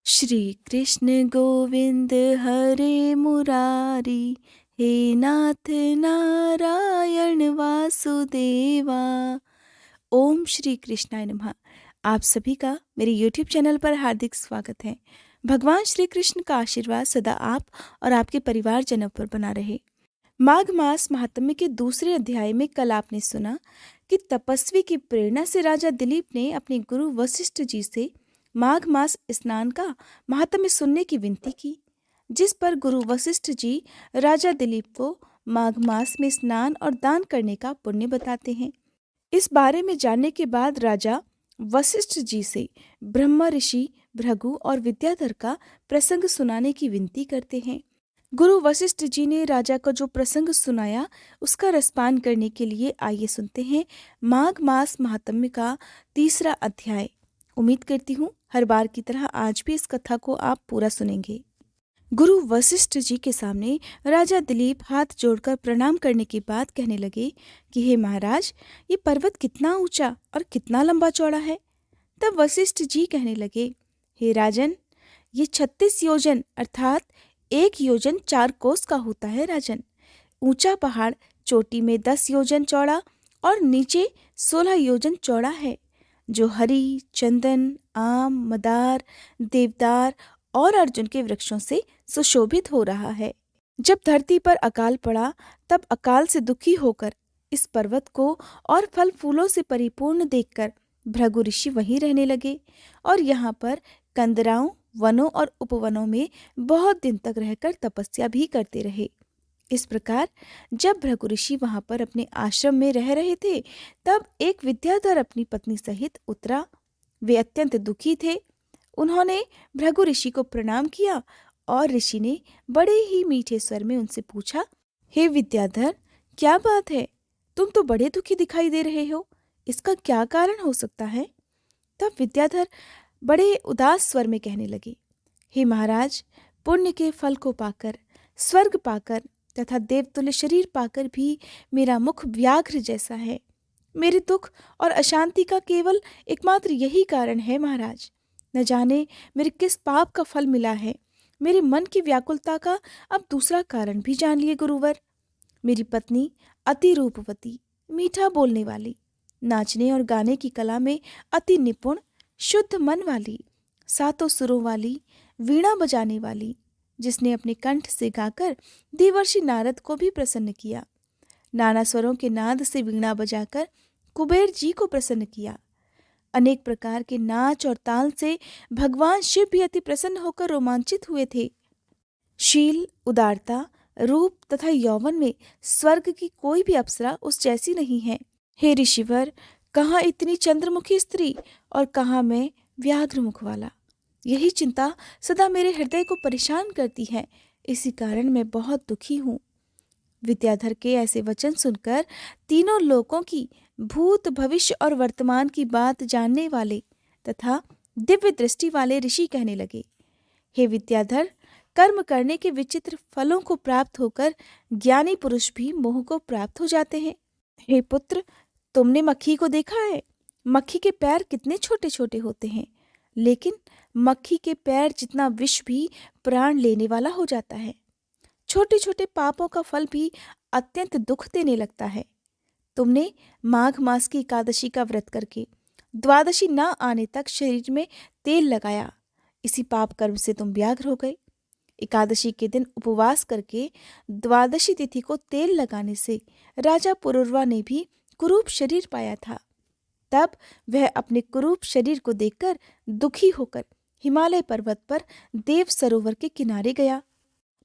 श्री कृष्ण गोविंद हरे मुरारी, हे नाथ नारायण वासुदेवा। ओम श्री कृष्णाय नमः। आप सभी का मेरे YouTube चैनल पर हार्दिक स्वागत है। भगवान श्री कृष्ण का आशीर्वाद सदा आप और आपके परिवारजनों पर बना रहे। माघ मास महात्म्य के दूसरे अध्याय में कल आपने सुना कि तपस्वी की प्रेरणा से राजा दिलीप ने अपने गुरु वशिष्ठ जी से माघ मास स्नान का महात्म्य सुनने की विनती की, जिस पर गुरु वशिष्ठ जी राजा दिलीप को माघ मास में स्नान और दान करने का पुण्य बताते हैं। इस बारे में जानने के बाद राजा वशिष्ठ जी से ब्रह्मा ऋषि भृगु और विद्याधर का प्रसंग सुनाने की विनती करते हैं। गुरु वशिष्ठ जी ने राजा को जो प्रसंग सुनाया उसका रसपान करने के लिए आइए सुनते हैं माघ मास महात्म्य का तीसरा अध्याय। उम्मीद करती हूँ हर बार की तरह आज भी इस कथा को आप पूरा सुनेंगे। गुरु वशिष्ठ जी के सामने राजा दिलीप हाथ जोड़कर प्रणाम करने के बाद कहने लगे कि हे महाराज, ये पर्वत कितना ऊंचा और कितना लंबा चौड़ा है। तब वशिष्ठ जी कहने लगे, हे राजन, ये 36 योजन अर्थात 1 योजन 4 कोस का होता है राजन। ऊंचा पहाड़ चोटी में 10 योजन चौड़ा और नीचे 16 योजन चौड़ा है, जो हरी, चंदन, आम, मदार, देवदार और अर्जुन के वृक्षों से सुशोभित हो रहा है। जब धरती पर अकाल पड़ा तब अकाल से दुखी होकर इस पर्वत को और फल फूलों से परिपूर्ण देखकर भृगु ऋषि वहीं रहने लगे और यहाँ पर कंदराओं, वनों और उपवनों में बहुत दिन तक रहकर तपस्या भी करते रहे। इस प्रकार जब भृगु ऋषि वहां पर अपने आश्रम में रह रहे थे तब एक विद्याधर अपनी पत्नी सहित उतरा। वे अत्यंत दुखी थे। उन्होंने भृगु ऋषि को प्रणाम किया और ऋषि ने बड़े ही मीठे स्वर में उनसे पूछा, हे विद्याधर, क्या बात है? तुम तो बड़े दुखी दिखाई दे रहे हो। इसका क्या कारण हो सकता है? तब विद्याधर बड़े उदास स्वर में कहने लगे, हे महाराज, पुण्य के फल को पाकर, स्वर्ग पाकर तथा देवतुल्य शरीर पाकर भी मेरा मुख व्याघ्र जैसा है। मेरे दुख और अशांति का केवल एकमात्र यही कारण है महाराज। न जाने मेरे किस पाप का फल मिला है। मेरे मन की व्याकुलता का अब दूसरा कारण भी जान लिए गुरुवर। मेरी पत्नी अति रूपवती, मीठा बोलने वाली, नाचने और गाने की कला में अति निपुण, शुद्ध मन वाली, सातों सुरों वाली, वीणा बजाने वाली, जिसने अपने कंठ से गाकर देवर्षि नारद को भी प्रसन्न किया, नाना स्वरों के नाद से वीणा बजाकर कुबेर जी को प्रसन्न किया, अनेक प्रकार के नाच और ताल से भगवान शिव भी अति प्रसन्न होकर रोमांचित हुए थे। शील, उदारता, रूप तथा यौवन में स्वर्ग की कोई भी अप्सरा उस जैसी नहीं है। हे ऋषिवर, कहाँ इतनी चंद्रमुखी स्त्री और कहाँ मैं व्याघ्र मुख वाला। यही चिंता सदा मेरे हृदय को परेशान करती है। इसी कारण मैं बहुत दुखी हूँ। विद्याधर के ऐसे वचन सुनकर तीनों लोकों की भूत, भविष्य और वर्तमान की बात जानने वाले तथा दिव्य दृष्टि वाले ऋषि कहने लगे, हे विद्याधर, कर्म करने के विचित्र फलों को प्राप्त होकर ज्ञानी पुरुष भी मोह को प्राप्त हो जाते हैं। हे पुत्र, तुमने मक्खी को देखा है? मक्खी के पैर कितने छोटे छोटे होते हैं, लेकिन मक्खी के पैर जितना विष भी प्राण लेने वाला हो जाता है। छोटे छोटे पापों का फल भी अत्यंत दुख देने लगता है। तुमने माघ मास की एकादशी का व्रत करके द्वादशी न आने तक शरीर में तेल लगाया, इसी पाप कर्म से तुम व्याघ्र हो गए। एकादशी के दिन उपवास करके द्वादशी तिथि को तेल लगाने से राजा पुरुरवा ने भी कुरूप शरीर पाया था। तब वह अपने कुरूप शरीर को देखकर दुखी होकर हिमालय पर्वत पर देव सरोवर के किनारे गया।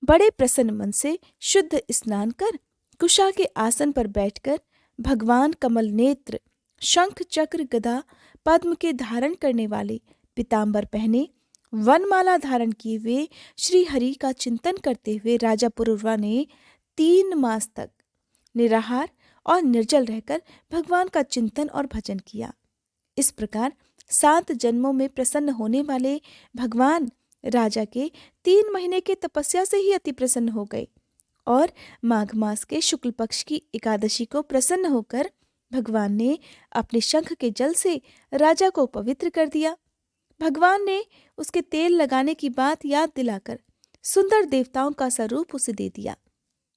बड़े प्रसन्न मन से शुद्ध स्नान कर कुशा के आसन पर बैठकर भगवान कमल नेत्र, शंख चक्र गदा पद्म के धारण करने वाले, पीतांबर पहने, वनमाला धारण किए हुए श्री हरि का चिंतन करते हुए राजा पुरुरवा ने 3 मास तक निराहार और निर्जल रहकर भगवान का चिंतन और भजन किया। इस प्रकार 7 जन्मों में प्रसन्न होने वाले भगवान राजा के 3 महीने के तपस्या से ही अति प्रसन्न हो गए और माघ मास के शुक्ल पक्ष की एकादशी को प्रसन्न होकर भगवान ने अपने शंख के जल से राजा को पवित्र कर दिया। भगवान ने उसके तेल लगाने की बात याद दिलाकर सुंदर देवताओं का स्वरूप उसे दे दिया,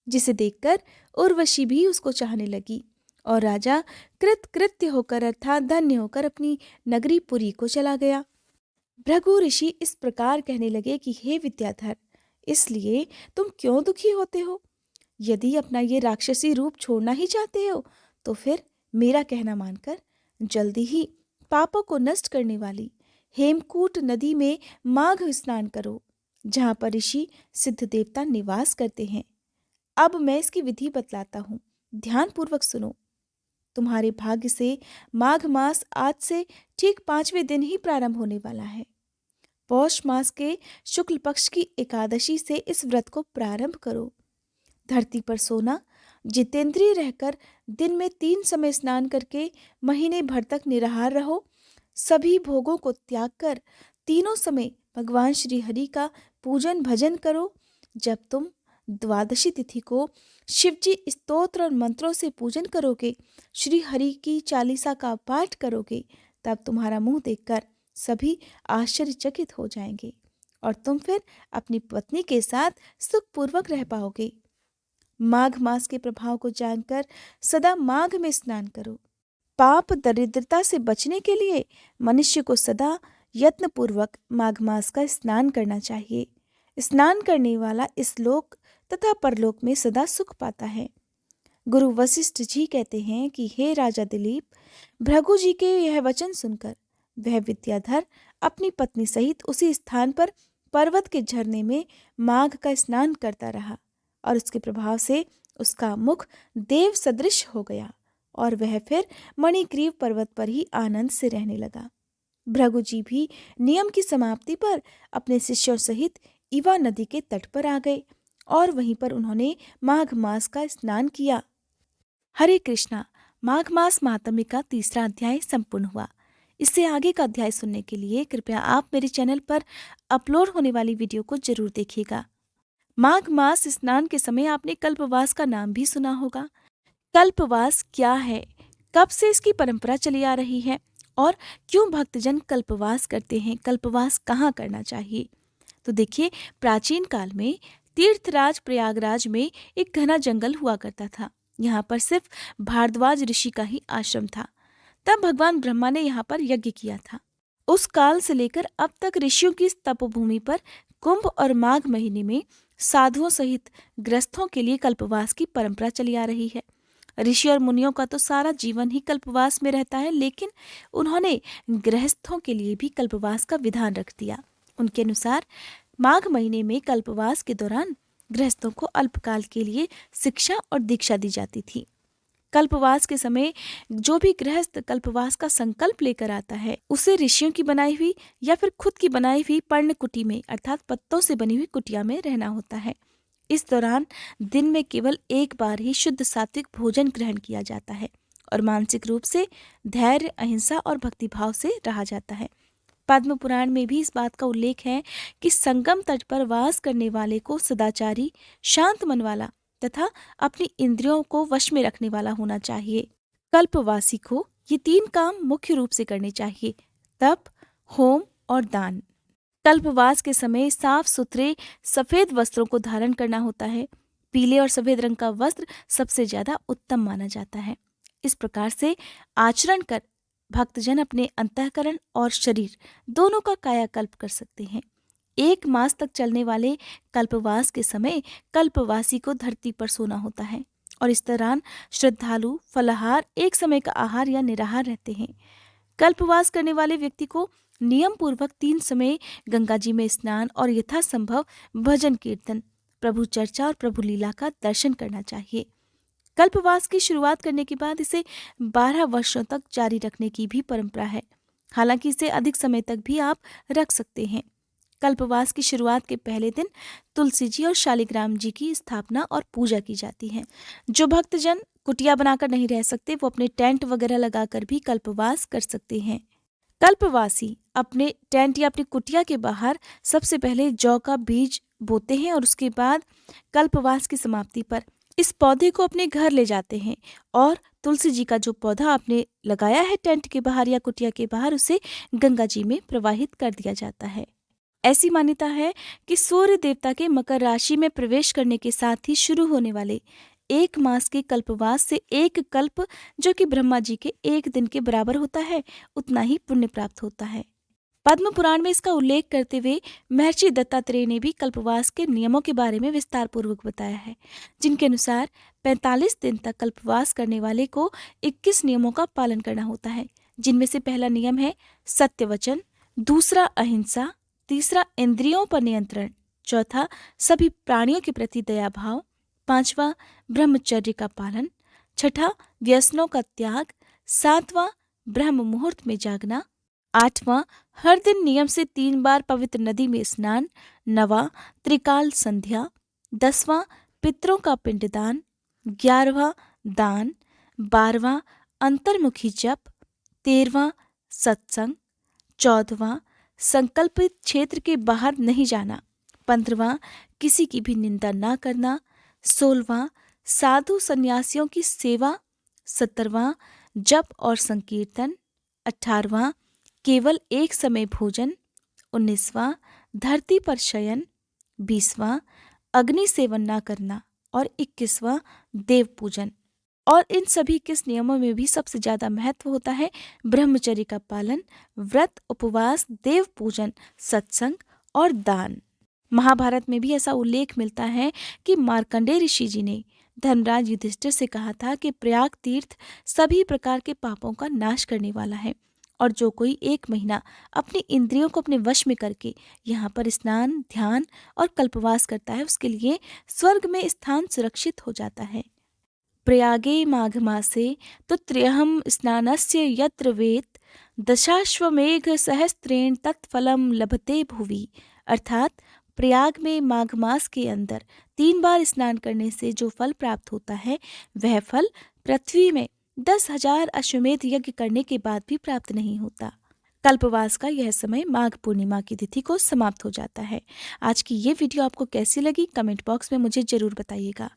जिसे देखकर उर्वशी भी उसको चाहने लगी और राजा कृतकृत्य होकर अर्थात धन्य होकर अपनी नगरी पुरी को चला गया। भृगु ऋषि इस प्रकार कहने लगे कि हे विद्याधर, इसलिए तुम क्यों दुखी होते हो? यदि अपना ये राक्षसी रूप छोड़ना ही चाहते हो तो फिर मेरा कहना मानकर जल्दी ही पापों को नष्ट करने वाली हेमकूट नदी में माघ स्नान करो, जहाँ पर ऋषि सिद्ध देवता निवास करते हैं। अब मैं इसकी विधि बतलाता हूँ, ध्यान पूर्वक सुनो। तुम्हारे भाग्य से माघ मास आज से ठीक 5वें दिन ही प्रारंभ होने वाला है। पौष मास के शुक्ल पक्ष की एकादशी से इस व्रत को प्रारंभ करो। धरती पर सोना, जितेंद्रिय रहकर दिन में 3 समय स्नान करके महीने भर तक निराहार रहो। सभी भोगों को त्याग कर तीनों समय भगवान श्री हरि का पूजन भजन करो। जब तुम द्वादशी तिथि को शिवजी स्तोत्र और मंत्रों से पूजन करोगे, श्री हरि की चालीसा का पाठ करोगे, तब तुम्हारा मुंह देखकर सभी आश्चर्यचकित हो जाएंगे और तुम फिर अपनी पत्नी के साथ सुखपूर्वक रह पाओगे। माघ मास के प्रभाव को जानकर सदा माघ में स्नान करो। पाप दरिद्रता से बचने के लिए मनुष्य को सदा यत्नपूर्वक माघ मास का स्नान करना चाहिए। स्नान करने वाला इस लोक तथा परलोक में सदा सुख पाता है। गुरु वशिष्ठ जी कहते हैं कि हे राजा दिलीप, भृगु जी के यह वचन सुनकर वह विद्याधर अपनी पत्नी सहित उसी स्थान पर पर्वत के झरने में माघ का स्नान करता रहा और उसके प्रभाव से उसका मुख देव सदृश हो गया और वह फिर मणिग्रीव पर्वत पर ही आनंद से रहने लगा। भृगु जी भी नियम की समाप्ति पर अपने शिष्यों सहित इवा नदी के तट पर आ गए और वहीं पर उन्होंने माघ मास का स्नान किया। हरे कृष्णा। माघ मास महात्म्य का 3रा अध्याय संपूर्ण हुआ। इससे आगे का अध्याय सुनने के लिए कृपया आप मेरे चैनल पर अपलोड होने वाली वीडियो को जरूर देखिएगा। माघ मास स्नान के समय आपने कल्पवास का नाम भी सुना होगा। कल्पवास क्या है, कब से इसकी परंपरा चली आ रही है और क्यों भक्तजन कल्पवास करते हैं, कल्पवास कहाँ करना चाहिए? तो देखिए, प्राचीन काल में तीर्थराज प्रयागराज में एक घना जंगल हुआ करता था। यहाँ पर सिर्फ भारद्वाज ऋषि का ही आश्रम था। तब भगवान ब्रह्मा ने यहाँ पर यज्ञ किया था। उस काल से लेकर अब तक ऋषियों की तपोभूमि पर कुंभ और माघ महीने में साधुओं सहित गृहस्थों के लिए कल्पवास की परंपरा चली आ रही है। ऋषि और मुनियों का तो सारा जीवन ही कल्पवास में रहता है, लेकिन उन्होंने गृहस्थों के लिए भी कल्पवास का विधान रख दिया। उनके अनुसार माघ महीने में कल्पवास के दौरान गृहस्थों को अल्पकाल के लिए शिक्षा और दीक्षा दी जाती थी। कल्पवास के समय जो भी गृहस्थ कल्पवास का संकल्प लेकर आता है, उसे ऋषियों की बनाई हुई या फिर खुद की बनाई हुई पर्णकुटी में अर्थात पत्तों से बनी हुई कुटिया में रहना होता है। इस दौरान दिन में केवल एक बार ही शुद्ध सात्विक भोजन ग्रहण किया जाता है और मानसिक रूप से धैर्य, अहिंसा और भक्तिभाव से रहा जाता है। पद्म पुराण में भी इस बात का उल्लेख है कि संगम तट पर वास करने वाले को सदाचारी, शांत मन वाला तथा अपनी इंद्रियों को वश में रखने वाला होना चाहिए। कल्पवासी को ये 3 काम मुख्य रूप से करने चाहिए: तप, होम और दान। कल्पवास के समय साफ सुथरे सफेद वस्त्रों को धारण करना होता है। पीले और सफेद रंग का वस्त्र सबसे ज्यादा उत्तम माना जाता है। इस प्रकार से आचरण कर भक्तजन अपने अंतःकरण और शरीर दोनों का कायाकल्प कर सकते हैं। 1 मास तक चलने वाले कल्पवास के समय कल्पवासी को धरती पर सोना होता है और इस दौरान श्रद्धालु फलाहार, एक समय का आहार या निराहार रहते हैं। कल्पवास करने वाले व्यक्ति को नियम पूर्वक 3 समय गंगा जी में स्नान और यथासंभव भजन कीर्तन, प्रभु चर्चा और प्रभु लीला का दर्शन करना चाहिए। कल्पवास की शुरुआत करने के बाद इसे 12 वर्षों तक जारी रखने की भी परंपरा है। हालांकि इसे अधिक समय तक भी आप रख सकते हैं। कल्पवास की शुरुआत के पहले दिन तुलसी जी और शालिग्राम जी की स्थापना और पूजा की जाती है। जो भक्तजन कुटिया बनाकर नहीं रह सकते, वो अपने टेंट वगैरह लगाकर भी कल्पवास कर सकते हैं। कल्पवासी अपने टेंट या अपनी कुटिया के बाहर सबसे पहले जौ का बीज बोते हैं और उसके बाद कल्पवास की समाप्ति पर इस पौधे को अपने घर ले जाते हैं और तुलसी जी का जो पौधा आपने लगाया है टेंट के बाहर या कुटिया के बाहर, उसे गंगा जी में प्रवाहित कर दिया जाता है। ऐसी मान्यता है कि सूर्य देवता के मकर राशि में प्रवेश करने के साथ ही शुरू होने वाले 1 मास के कल्पवास से 1 कल्प, जो कि ब्रह्मा जी के 1 दिन के बराबर होता है, उतना ही पुण्य प्राप्त होता है। पद्म पुराण में इसका उल्लेख करते हुए महर्षि दत्तात्रेय ने भी कल्पवास के नियमों के बारे में विस्तार पूर्वक बताया है, जिनके अनुसार 45 दिन तक कल्पवास करने वाले को 21 नियमों का पालन करना होता है, जिनमें से पहला नियम है सत्य वचन, दूसरा अहिंसा, तीसरा इंद्रियों पर नियंत्रण, चौथा सभी प्राणियों के प्रति दया भाव, पांचवा ब्रह्मचर्य का पालन, छठा व्यसनों का त्याग, सातवां ब्रह्म मुहूर्त में जागना, आठवां हर दिन नियम से 3 बार पवित्र नदी में स्नान, नवां त्रिकाल संध्या, 10वां पितरों का पिंडदान, 11वां दान, 12वां अंतर्मुखी जप, 13वां सत्संग, 14वां संकल्पित क्षेत्र के बाहर नहीं जाना, 15वां किसी की भी निंदा ना करना, 16वां साधु सन्यासियों की सेवा, 17वां जप और संकीर्तन, 18वां केवल एक समय भोजन, 19वां धरती पर शयन, 20वां अग्नि सेवन ना करना और 21वां देव पूजन। और इन सभी 21 नियमों में भी सबसे ज्यादा महत्व होता है ब्रह्मचर्य का पालन, व्रत, उपवास, देव पूजन, सत्संग और दान। महाभारत में भी ऐसा उल्लेख मिलता है कि मार्कंडेय ऋषि जी ने धर्मराज युधिष्ठिर से कहा था कि प्रयाग तीर्थ सभी प्रकार के पापों का नाश करने वाला है, और जो कोई 1 महीना अपनी इंद्रियों को अपने वश में करके यहाँ पर स्नान, ध्यान और कल्पवास करता है, उसके लिए स्वर्ग में स्थान सुरक्षित हो जाता है। प्रयागे माघ मासे तुत्र्यहं स्नानस्य यत्र वेत दशाश्वमेघ सहस्त्रेण तत्फलम लभते भुवि। अर्थात प्रयाग में माघ मास के अंदर 3 बार स्नान करने से जो फल प्राप्त होता है, वह फल पृथ्वी में 10,000 अश्वमेध यज्ञ करने के बाद भी प्राप्त नहीं होता। कल्पवास का यह समय माघ पूर्णिमा की तिथि को समाप्त हो जाता है। आज की ये वीडियो आपको कैसी लगी, कमेंट बॉक्स में मुझे जरूर बताइएगा।